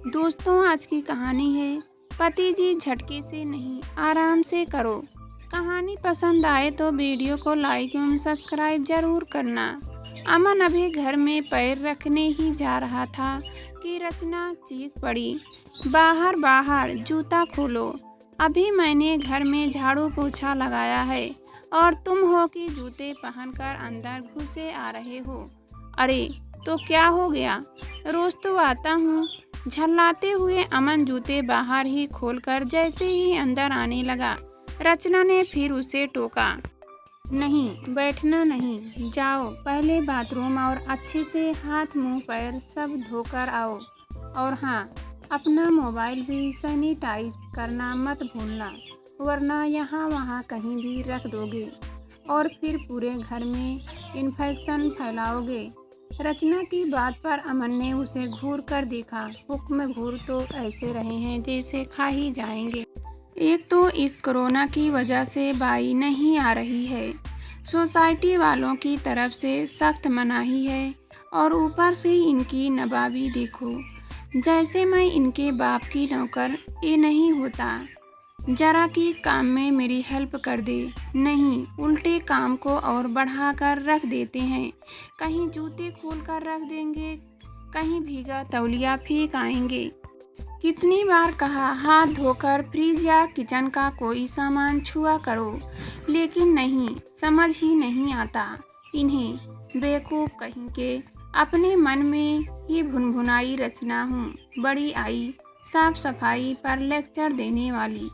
दोस्तों, आज की कहानी है पति जी झटके से नहीं, आराम से करो। कहानी पसंद आए तो वीडियो को लाइक एवं सब्सक्राइब जरूर करना। अमन अभी घर में पैर रखने ही जा रहा था कि रचना चीख पड़ी, बाहर बाहर, जूता खोलो। अभी मैंने घर में झाड़ू पोछा लगाया है और तुम हो कि जूते पहनकर अंदर घुसे आ रहे हो। अरे तो क्या हो गया, रोज तो आता हूँ। झल्लाते हुए अमन जूते बाहर ही खोलकर जैसे ही अंदर आने लगा, रचना ने फिर उसे टोका। नहीं, बैठना नहीं, जाओ पहले बाथरूम और अच्छे से हाथ मुंह पैर सब धोकर आओ। और हाँ, अपना मोबाइल भी सैनिटाइज करना मत भूलना, वरना यहाँ वहाँ कहीं भी रख दोगे और फिर पूरे घर में इन्फेक्शन फैलाओगे। रचना की बात पर अमन ने उसे घूर कर देखा। हुक्म घूर तो ऐसे रहे हैं जैसे खा ही जाएंगे। एक तो इस कोरोना की वजह से बाई नहीं आ रही है, सोसाइटी वालों की तरफ से सख्त मनाही है, और ऊपर से इनकी नवाबी देखो, जैसे मैं इनके बाप की नौकर। ये नहीं होता जरा कि काम में मेरी हेल्प कर दे, नहीं उल्टे काम को और बढ़ाकर रख देते हैं। कहीं जूते खोल कर रख देंगे, कहीं भीगा तौलिया फेंक आएंगे। कितनी बार कहा हाथ धोकर फ्रिज या किचन का कोई सामान छुआ करो, लेकिन नहीं, समझ ही नहीं आता इन्हें। बेवकूफ़ कहीं के। अपने मन में ही भुनभुनाई रचना हूँ, बड़ी आई साफ सफाई पर लेक्चर देने वाली।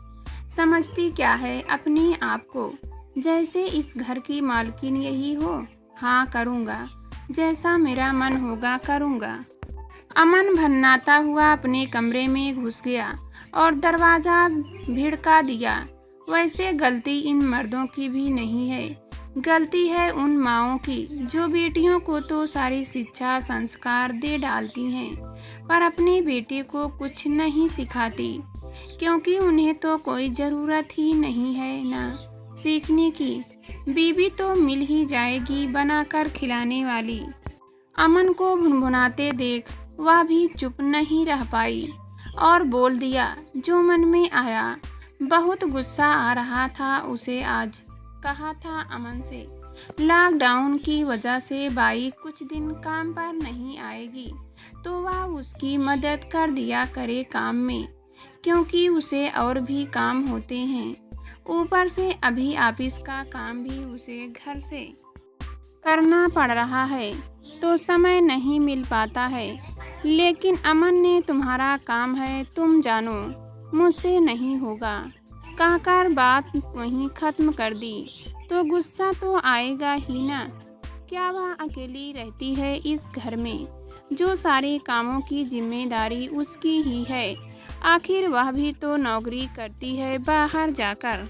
समझती क्या है अपने आप को, जैसे इस घर की मालकिन यही हो। हाँ करूँगा, जैसा मेरा मन होगा करूँगा। अमन भन्नाता हुआ अपने कमरे में घुस गया और दरवाज़ा भिड़का दिया। वैसे गलती इन मर्दों की भी नहीं है, गलती है उन माँओं की जो बेटियों को तो सारी शिक्षा संस्कार दे डालती हैं, पर अपने बेटे को कुछ नहीं सिखाती, क्योंकि उन्हें तो कोई ज़रूरत ही नहीं है ना सीखने की। बीवी तो मिल ही जाएगी बनाकर खिलाने वाली। अमन को भुनभुनाते देख वह भी चुप नहीं रह पाई और बोल दिया जो मन में आया। बहुत गुस्सा आ रहा था उसे आज। कहा था अमन से लॉकडाउन की वजह से बाई कुछ दिन काम पर नहीं आएगी, तो वह उसकी मदद कर दिया करे काम में, क्योंकि उसे और भी काम होते हैं। ऊपर से अभी ऑफिस का काम भी उसे घर से करना पड़ रहा है, तो समय नहीं मिल पाता है। लेकिन अमन ने तुम्हारा काम है तुम जानो, मुझसे नहीं होगा कहकर बात वहीं ख़त्म कर दी। तो गुस्सा तो आएगा ही ना। क्या वह अकेली रहती है इस घर में, जो सारे कामों की जिम्मेदारी उसकी ही है। आखिर वह भी तो नौकरी करती है बाहर जाकर।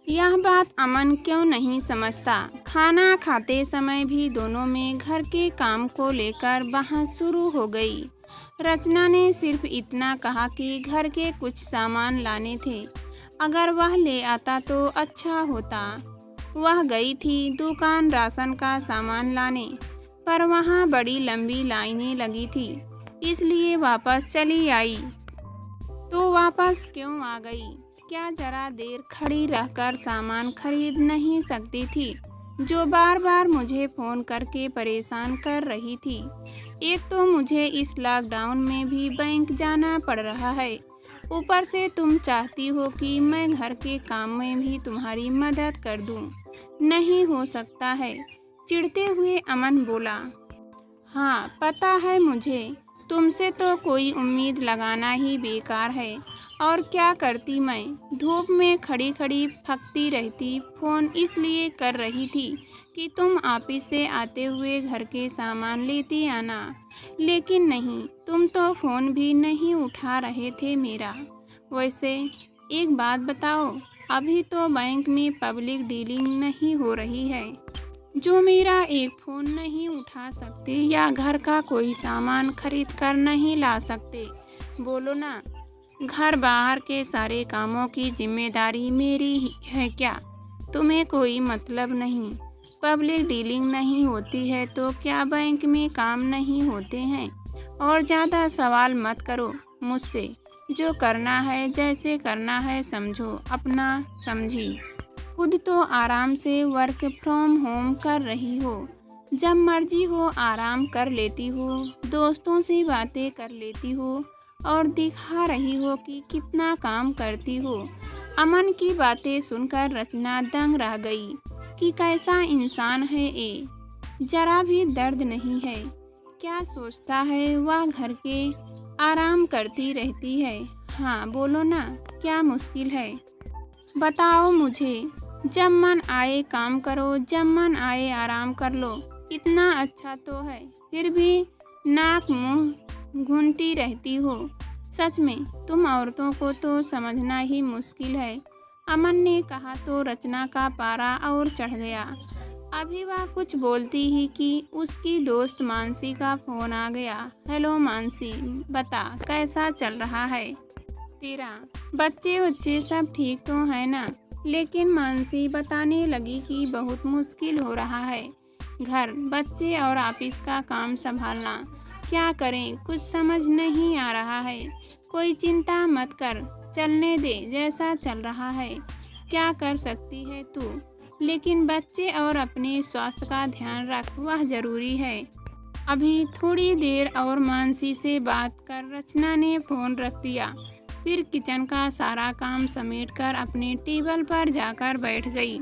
यह बात अमन क्यों नहीं समझता। खाना खाते समय भी दोनों में घर के काम को लेकर बहस शुरू हो गई। रचना ने सिर्फ इतना कहा कि घर के कुछ सामान लाने थे, अगर वह ले आता तो अच्छा होता। वह गई थी दुकान राशन का सामान लाने, पर वहाँ बड़ी लंबी लाइनें लगी थी, इसलिए वापस चली आई। तो वापस क्यों आ गई? क्या जरा देर खड़ी रहकर सामान खरीद नहीं सकती थी, जो बार बार मुझे फ़ोन करके परेशान कर रही थी। एक तो मुझे इस लॉकडाउन में भी बैंक जाना पड़ रहा है, ऊपर से तुम चाहती हो कि मैं घर के काम में भी तुम्हारी मदद कर दूं। नहीं हो सकता है। चिढ़ते हुए अमन बोला। हाँ पता है मुझे, तुमसे तो कोई उम्मीद लगाना ही बेकार है। और क्या करती मैं, धूप में खड़ी खड़ी थकती रहती। फ़ोन इसलिए कर रही थी कि तुम ऑफिस से आते हुए घर के सामान लेती आना, लेकिन नहीं, तुम तो फ़ोन भी नहीं उठा रहे थे मेरा। वैसे एक बात बताओ, अभी तो बैंक में पब्लिक डीलिंग नहीं हो रही है, जो मेरा एक फ़ोन नहीं उठा सकते या घर का कोई सामान खरीद कर नहीं ला सकते? बोलो ना। घर बाहर के सारे कामों की जिम्मेदारी मेरी ही है क्या? तुम्हें कोई मतलब नहीं? पब्लिक डीलिंग नहीं होती है तो क्या बैंक में काम नहीं होते हैं? और ज़्यादा सवाल मत करो मुझसे। जो करना है जैसे करना है समझो अपना समझी। खुद तो आराम से वर्क फ्रॉम होम कर रही हो, जब मर्जी हो आराम कर लेती हो, दोस्तों से बातें कर लेती हो और दिखा रही हो कि कितना काम करती हो। अमन की बातें सुनकर रचना दंग रह गई कि कैसा इंसान है ये, जरा भी दर्द नहीं है। क्या सोचता है वह घर के आराम करती रहती है। हाँ बोलो ना, क्या मुश्किल है बताओ मुझे। जब मन आए काम करो, जब मन आए आराम कर लो। इतना अच्छा तो है, फिर भी नाक मुंह घूंटती रहती हो। सच में तुम औरतों को तो समझना ही मुश्किल है। अमन ने कहा तो रचना का पारा और चढ़ गया। अभी वह कुछ बोलती ही कि उसकी दोस्त मानसी का फोन आ गया। हेलो मानसी, बता कैसा चल रहा है तेरा, बच्चे सब ठीक तो है ना। लेकिन मानसी बताने लगी कि बहुत मुश्किल हो रहा है, घर बच्चे और ऑफिस का काम संभालना। क्या करें कुछ समझ नहीं आ रहा है। कोई चिंता मत कर, चलने दे जैसा चल रहा है। क्या कर सकती है तू, लेकिन बच्चे और अपने स्वास्थ्य का ध्यान रख, वह जरूरी है। अभी थोड़ी देर और मानसी से बात कर रचना ने फोन रख दिया। फिर किचन का सारा काम समेटकर अपने टेबल पर जाकर बैठ गई।